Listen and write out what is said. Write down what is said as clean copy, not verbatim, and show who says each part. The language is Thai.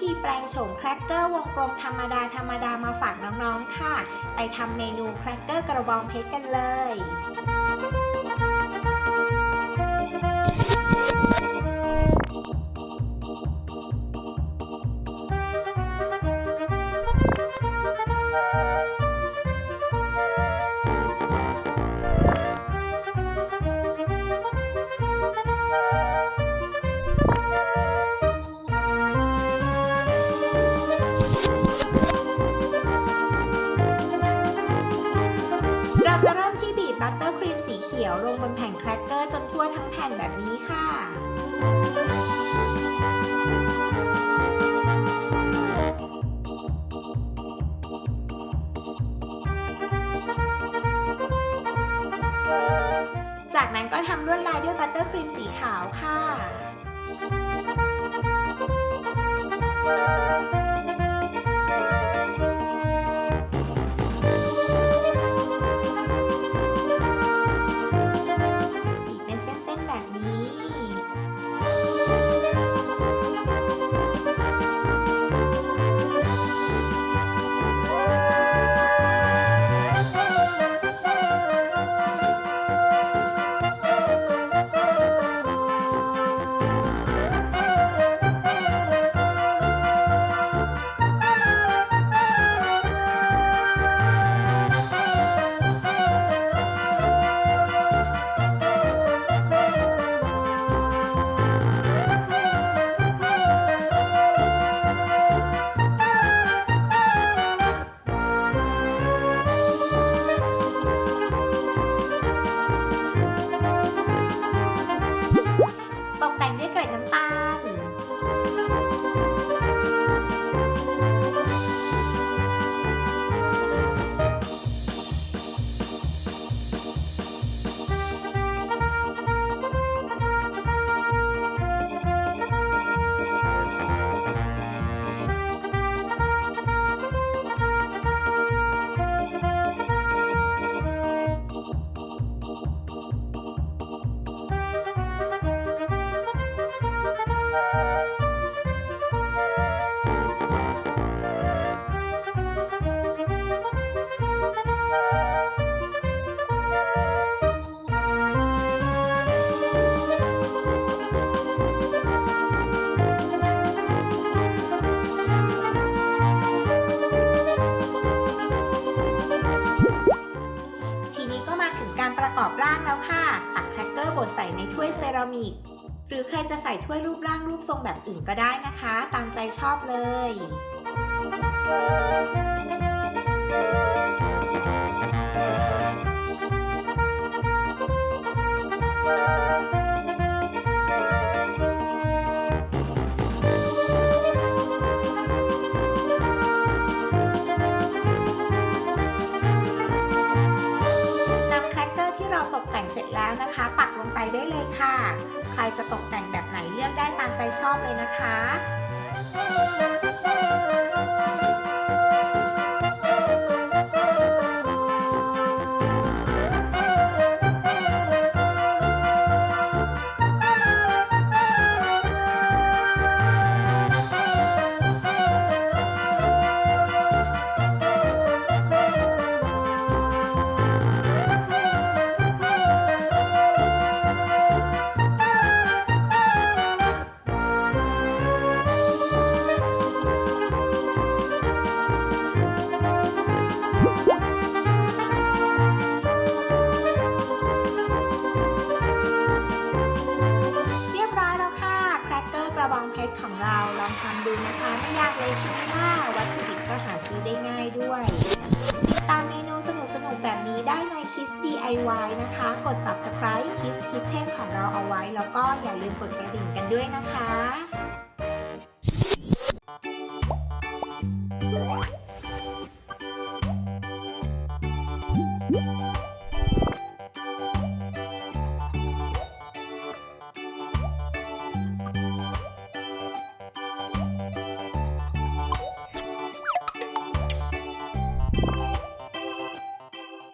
Speaker 1: ธีแปลงโฉมแครกเกอร์วงกลมธรรมดามาฝากน้องๆค่ะไปทำเมนูแครกเกอร์กระบองเพชรกันเลยเราจะเริ่มที่บีบบัตเตอร์ครีมสีเขียวลงบนแผ่นแครกเกอร์จนทั่วทั้งแผ่นแบบนี้ค่ะจากนั้นก็ทำลวดลายด้วยบัตเตอร์ครีมสีขาวค่ะตกแต่งด้วยเกล็ดน้ำตาลทีนี้ก็มาถึงการประกอบร่างแล้วค่ะตักแครกเกอร์บดใส่ในถ้วยเซรามิกหรือใครจะใส่ถ้วยรูปร่างรูปทรงแบบอื่นก็ได้นะคะตามใจชอบเลยแล้วนะคะปักลงไปได้เลยค่ะใครจะตกแต่งแบบไหนเลือกได้ตามใจชอบเลยนะคะกระบองเพชรของเราลองทำดูนะคะไม่ยากเลยใช่ไหมล่ะวัตถุดิบก็หาซื้อได้ง่ายด้วยติดตามเมนูสนุกๆแบบนี้ได้ใน Kids DIY นะคะกด Subscribe Kids Kitchen ของเราเอาไว้แล้วก็อย่าลืมกดกระดิ่งกันด้วยนะคะ